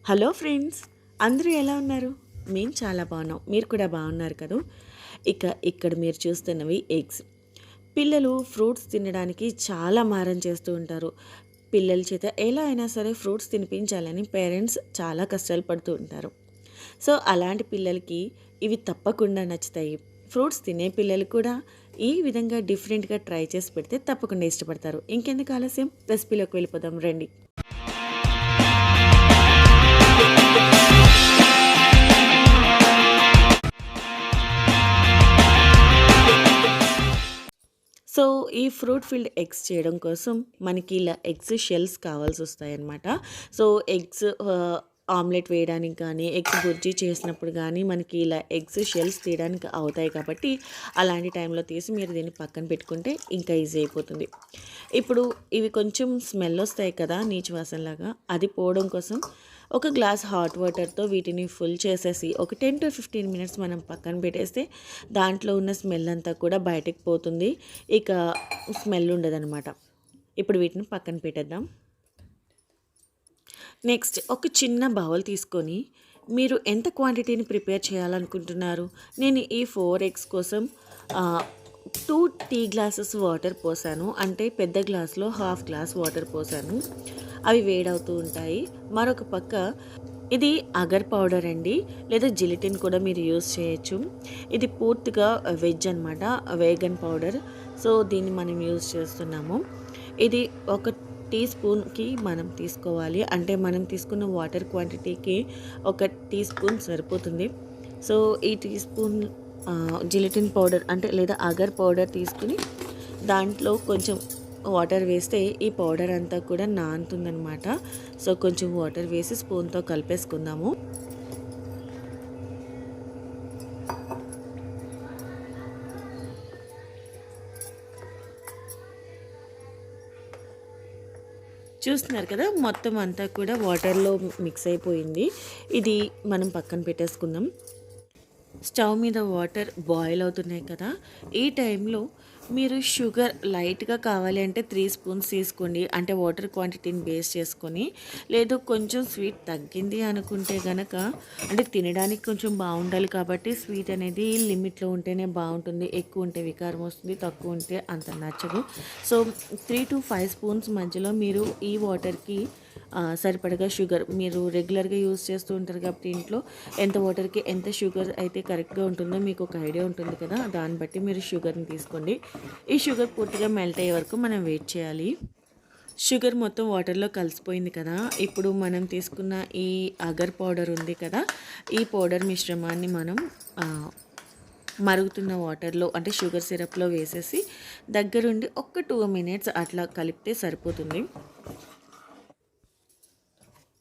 Hello friends, అందరూ ఎలా ఉన్నారు? మేము చాలా బాగున్నాం. మీరు కూడా బాగున్నారు కదా? ఇక్కడ మీరు చూస్తున్నవి ఎగ్స్. పిల్లలు ఫ్రూట్స్ తినడానికి చాలా మారం చేస్తూ ఉంటారు. పిల్లల చేత ఎలా అయినా సరే ఫ్రూట్స్ తినిపించాలని పేరెంట్స్ చాలా కష్టాలు పడుతూ ఉంటారు. సో అలాంటి పిల్లలకి ఇవి తప్పకుండా నచ్చుతాయి. ఫ్రూట్స్ తినే పిల్లలు కూడా ఈ విధంగా డిఫరెంట్గా ట్రై చేసి పెడితే తప్పకుండా ఇష్టపడతారు. ఇంకెందుకు ఆలస్యం, రెసిపీలోకి వెళ్ళిపోదాం రండి. సో ఈ ఫ్రూట్ ఫిల్డ్ ఎగ్స్ చేయడం కోసం మనకి ఇలా ఎగ్స్ షెల్స్ కావాల్సి వస్తాయన్నమాట. సో ఎగ్స్ ఆమ్లెట్ వేయడానికి కానీ, ఎగ్స్ బుర్జీ చేసినప్పుడు కానీ మనకి ఇలా ఎగ్స్ షెల్స్ తీయడానికి అవుతాయి కాబట్టి అలాంటి టైంలో తీసి మీరు దీన్ని పక్కన పెట్టుకుంటే ఇంకా ఈజీ అయిపోతుంది. ఇప్పుడు ఇవి కొంచెం స్మెల్ వస్తాయి కదా, నీచు వాసనలాగా, అది పోవడం కోసం ఒక గ్లాస్ హాట్ వాటర్తో వీటిని ఫుల్ చేసేసి ఒక 10 to 15 మినిట్స్ మనం పక్కన పెట్టేస్తే దాంట్లో ఉన్న స్మెల్ అంతా కూడా బయటకు పోతుంది. ఇక స్మెల్ ఉండదన్నమాట. ఇప్పుడు వీటిని పక్కన పెట్టేద్దాం. నెక్స్ట్ ఒక చిన్న బౌల్ తీసుకొని మీరు ఎంత క్వాంటిటీని ప్రిపేర్ చేయాలనుకుంటున్నారు? నేను ఈ 4 ఎగ్స్ కోసం 2 టీ గ్లాసెస్ వాటర్ పోసాను. అంటే పెద్ద గ్లాస్లో హాఫ్ గ్లాస్ వాటర్ పోసాను. అవి వేడవుతూ ఉంటాయి. మరొక పక్క ఇది అగర్ పౌడర్ అండి, లేదా జిలిటిన్ కూడా మీరు యూస్ చేయొచ్చు. ఇది పూర్తిగా వెజ్ అనమాట, వేగన్ పౌడర్. సో దీన్ని మనం యూస్ చేస్తున్నాము. ఇది ఒక టీ స్పూన్కి మనం తీసుకోవాలి. అంటే మనం తీసుకున్న వాటర్ క్వాంటిటీకి ఒక టీ స్పూన్ సరిపోతుంది. సో ఈ టీ స్పూన్ జిలిటిన్ పౌడర్ అంటే లేదా అగర్ పౌడర్ తీసుకుని దాంట్లో కొంచెం వాటర్ వేస్తే ఈ పౌడర్ అంతా కూడా నానుతుందనమాట. సో కొంచెం వాటర్ వేసి స్పూన్తో కలిపేసుకుందాము. చూస్తున్నారు కదా, మొత్తం అంతా కూడా వాటర్లో మిక్స్ అయిపోయింది. ఇది మనం పక్కన పెట్టేసుకుందాం. స్టవ్ మీద వాటర్ బాయిల్ అవుతున్నాయి కదా, ఈ టైంలో మీరు షుగర్ లైట్గా కావాలి అంటే 3 స్పూన్స్ తీసుకోండి. అంటే వాటర్ క్వాంటిటీని బేస్ చేసుకొని. లేదు కొంచెం స్వీట్ తగ్గింది అనుకుంటే కనుక, అంటే తినడానికి కొంచెం బాగుండాలి కాబట్టి స్వీట్ అనేది లిమిట్లో ఉంటేనే బాగుంటుంది. ఎక్కువ ఉంటే వికారం వస్తుంది, తక్కువ ఉంటే అంత నచ్చదు. సో 3 to 5 స్పూన్స్ మధ్యలో మీరు ఈ వాటర్కి సరిపడగా షుగర్, మీరు రెగ్యులర్గా యూస్ చేస్తూ ఉంటారు కాబట్టి ఇంట్లో ఎంత వాటర్కి ఎంత షుగర్ అయితే కరెక్ట్గా ఉంటుందో మీకు ఒక ఐడియా ఉంటుంది కదా, దాన్ని బట్టి మీరు షుగర్ని తీసుకోండి. ఈ షుగర్ పూర్తిగా మెల్ట్ అయ్యే వరకు మనం వెయిట్ చేయాలి. షుగర్ మొత్తం వాటర్లో కలిసిపోయింది కదా, ఇప్పుడు మనం తీసుకున్న ఈ అగర్ పౌడర్ ఉంది కదా, ఈ పౌడర్ మిశ్రమాన్ని మనం మరుగుతున్న వాటర్లో అంటే షుగర్ సిరప్లో వేసేసి దగ్గరుండి ఒక 2 మినిట్స్ అట్లా కలిపితే సరిపోతుంది.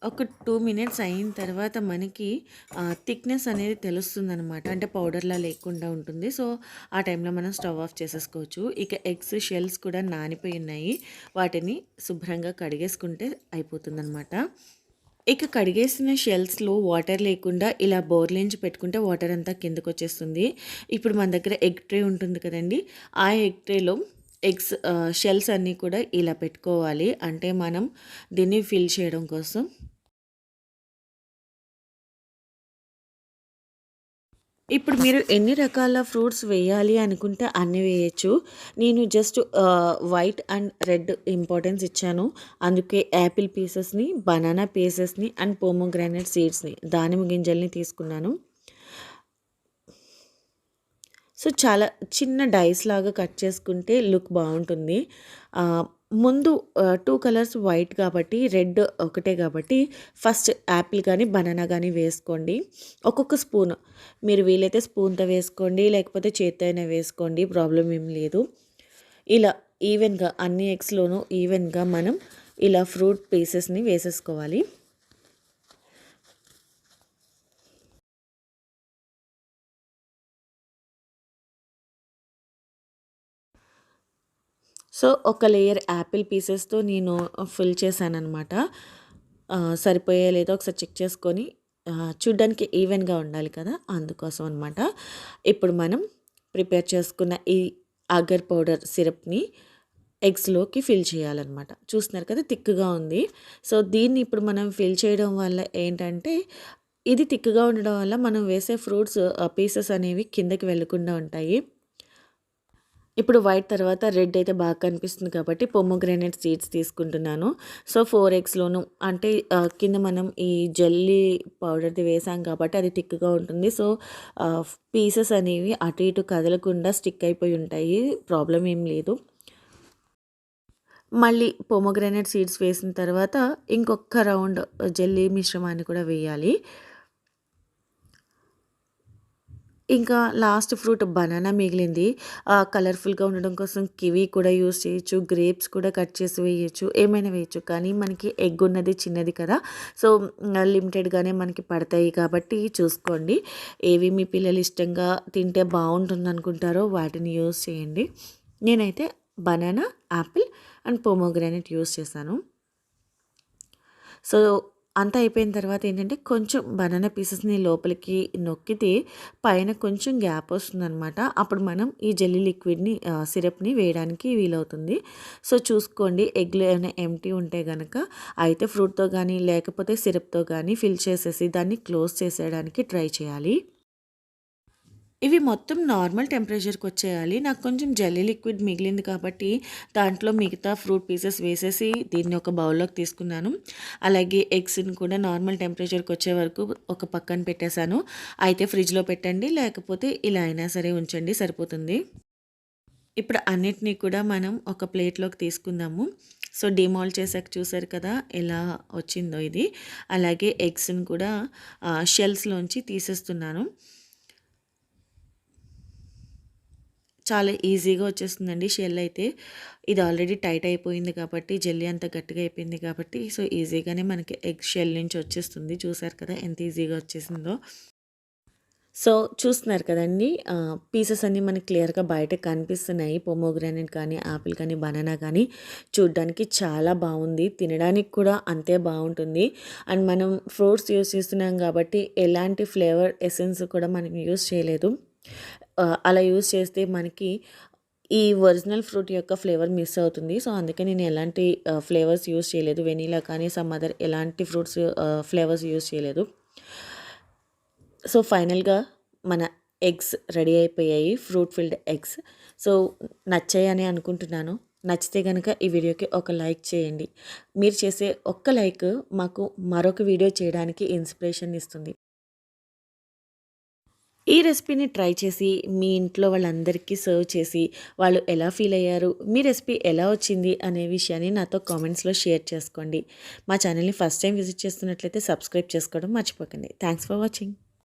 ఒక 2 మినిట్స్ అయిన తర్వాత మనకి థిక్నెస్ అనేది తెలుస్తుందనమాట. అంటే పౌడర్లా లేకుండా ఉంటుంది. సో ఆ టైంలో మనం స్టవ్ ఆఫ్ చేసేసుకోవచ్చు. ఇక ఎగ్స్ షెల్స్ కూడా నానిపోయి ఉన్నాయి, వాటిని శుభ్రంగా కడిగేసుకుంటే అయిపోతుందనమాట. ఇక కడిగేసిన షెల్స్లో వాటర్ లేకుండా ఇలా బోర్లేంచి పెట్టుకుంటే వాటర్ అంతా కిందకు వచ్చేస్తుంది. ఇప్పుడు మన దగ్గర ఎగ్ ట్రే ఉంటుంది కదండి, ఆ ఎగ్ ట్రేలో ఎగ్స్ షెల్స్ అన్నీ కూడా ఇలా పెట్టుకోవాలి. అంటే మనం దీన్ని ఫిల్ చేయడం కోసం. ఇప్పుడు మీరు ఎన్ని రకాల ఫ్రూట్స్ వేయాలి అనుకుంటే అన్ని వేయచ్చు. నేను just white and red importance ఇచ్చాను. అందుకే యాపిల్ పీసెస్ని, బనానా పీసెస్ని అండ్ పోమోగ్రానైట్ సీడ్స్ని, దానిమ్మ గింజల్ని తీసుకున్నాను. సో చాలా చిన్న డైస్ లాగా కట్ చేసుకుంటే లుక్ బాగుంటుంది. ముందు 2 కలర్స్ వైట్ కాబట్టి, రెడ్ ఒకటే కాబట్టి ఫస్ట్ యాపిల్ కానీ బనానా కానీ వేసుకోండి. ఒక్కొక్క స్పూన్, మీరు వీలైతే స్పూన్తో వేసుకోండి, లేకపోతే చేత్తో అయినా వేసుకోండి, ప్రాబ్లం ఏం లేదు. ఇలా ఈవెన్గా అన్ని ఎగ్స్లోనూ ఈవెన్గా మనం ఇలా ఫ్రూట్ పీసెస్ని వేసేసుకోవాలి. సో ఒక లేయర్ యాపిల్ పీసెస్తో నేను ఫిల్ చేశానమాట. సరిపోయే లేదో ఒకసారి చెక్ చేసుకొని, చూడ్డానికి ఈవెన్గా ఉండాలి కదా, అందుకోసం అనమాట. ఇప్పుడు మనం ప్రిపేర్ చేసుకున్న ఈ అగర్ పౌడర్ సిరప్ని ఎగ్స్‌లోకి ఫిల్ చేయాలనమాట. చూస్తున్నారు కదా థిక్‌గా ఉంది. సో, దీన్ని ఇప్పుడు మనం ఫిల్ చేయడం వల్ల ఏంటంటే, ఇది థిక్‌గా ఉండడం వల్ల మనం వేసే ఫ్రూట్స్ పీసెస్ అనేవి కిందకి వెళ్ళకుండా ఉంటాయి. ఇప్పుడు వైట్ తర్వాత రెడ్ అయితే బాగా కనిపిస్తుంది కాబట్టి పొమోగ్రానేట్ సీడ్స్ తీసుకుంటున్నాను. సో, 4 ఎగ్స్‌లోను అంటే కింద మనం ఈ జెల్లీ పౌడర్‌ది వేసాం కాబట్టి అది థిక్‌గా ఉంటుంది. సో, పీసెస్ అనేవి అటు ఇటు కదలకుండా స్టిక్ అయిపోయి ఉంటాయి. ప్రాబ్లమ్ ఏం లేదు. మళ్ళీ పొమోగ్రానేట్ సీడ్స్ వేసిన తర్వాత ఇంకొక రౌండ్ జెల్లీ మిశ్రమాన్ని కూడా వేయాలి. ఇంకా లాస్ట్ ఫ్రూట్ బనానా మిగిలింది. కలర్‌ఫుల్‌గా ఉండడం కోసం కివి కూడా యూజ్ చేయొచ్చు. గ్రేప్స్ కూడా కట్ చేసి వేయొచ్చు. ఏమైనా వేయొచ్చు. కానీ మనకి ఎగ్ ఉన్నది చిన్నది కదా! సో, లిమిటెడ్‌గానే మనకి పడతాయి కాబట్టి చూసుకోండి. ఏవి మీ పిల్లలు ఇష్టంగా తింటే బావుంటుందనుకుంటారో వాటిని యూజ్ చేయండి. నేనైతే banana, Apple and pomegranate use చేశాను. సో, అంతా అయిపోయిన తర్వాత ఏంటంటే, కొంచెం బనానా పీసెస్‌ని లోపలికి నొక్కితే పైన కొంచెం గ్యాప్ వస్తుందనమాట. అప్పుడు మనం ఈ జెల్లీ లిక్విడ్‌ని సిరప్‌ని వేయడానికి వీలవుతుంది. సో, చూసుకోండి ఎగ్‌లు ఏమైనా ఎంప్టీ ఉంటే గనక అయితే ఫ్రూట్‌తో గానీ, లేకపోతే సిరప్‌తో గానీ ఫిల్ చేసేసి దాన్ని క్లోజ్ చేసేయడానికి ట్రై చేయాలి. ఇవి మొత్తం నార్మల్ టెంపరేచర్‌కొచ్చేయాలి. నాకు కొంచెం జెల్లీ లిక్విడ్ మిగిలింది కాబట్టి, దాంట్లో మిగతా ఫ్రూట్ పీసెస్ వేసేసి దీన్ని ఒక బౌల్‌లోకి తీసుకున్నాను. అలాగే ఎగ్స్‌ని కూడా నార్మల్ టెంపరేచర్‌కొచ్చే వరకు ఒక పక్కన పెట్టేశాను. అయితే ఫ్రిడ్జ్‌లో పెట్టండి, లేకపోతే ఇలా అయినా సరే ఉంచండి సరిపోతుంది. ఇప్పుడు అన్నిటిని కూడా మనం ఒక ప్లేట్‌లోకి తీసుకుందాము. సో, డీమాల్ట్ చేశాక చూసారు కదా! ఎలా వచ్చిందో ఇది. అలాగే ఎగ్స్‌ని కూడా షెల్స్‌లోంచి తీసేస్తున్నాను. చాలా ఈజీగా వచ్చేస్తుందండి షెల్ అయితే. ఇది ఆల్రెడీ టైట్ అయిపోయింది కాబట్టి, జెల్లీ అంతా గట్టిగా అయిపోయింది కాబట్టి, సో, ఈజీగానే మనకి ఎగ్ షెల్ నుంచి వచ్చేస్తుంది. చూసారు కదా ఎంత ఈజీగా వచ్చేసిందో. సో, చూస్తున్నారు కదండీ! పీసెస్ అన్నీ మనకి క్లియర్‌గా బయటకి కనిపిస్తున్నాయి. పొమోగ్రానేట్ కానీ, ఆపిల్ కానీ, బనానా కానీ చూడ్డానికి చాలా బావుంది. తినడానికి కూడా అంతే బావుంటుంది. అండ్ మనం ఫ్రూట్స్ యూజ్ చేస్తున్నాం కాబట్టి, ఎలాంటి ఫ్లేవర్ ఎసెన్స్ కూడా మనం యూజ్ చేయలేదు. అలా యూజ్ చేస్తే మనకి ఈ ఒరిజినల్ ఫ్రూట్ యొక్క ఫ్లేవర్ మిస్ అవుతుంది. సో, అందుకే నేను ఎలాంటి ఫ్లేవర్స్ యూజ్ చేయలేదు. వెనిలా కానీ, సమ్ అదర్ ఎలాంటి ఫ్రూట్స్ ఫ్లేవర్స్ యూజ్ చేయలేదు. సో, ఫైనల్‌గా మన ఎగ్స్ రెడీ అయిపోయాయి. Fruit filled eggs. సో, నచ్చాయని అనుకుంటున్నాను. నచ్చితే గనక ఈ వీడియోకి ఒక లైక్ చేయండి. మీరు చేసే ఒక్క లైక్ మాకు మరొక వీడియో చేయడానికి ఇన్స్పిరేషన్ ఇస్తుంది. ఈ రెసిపీని ట్రై చేసి మీ ఇంట్లో వాళ్ళందరికీ సర్వ్ చేసి వాళ్ళు ఎలా ఫీల్ అయ్యారు, మీ రెసిపీ ఎలా వచ్చింది అనే విషయాన్ని నాతో కామెంట్స్‌లో షేర్ చేసుకోండి. మా ఛానల్‌ని ఫస్ట్ టైం విజిట్ చేస్తున్నట్లయితే సబ్స్క్రైబ్ చేసుకోవడం మర్చిపోకండి. Thanks for watching.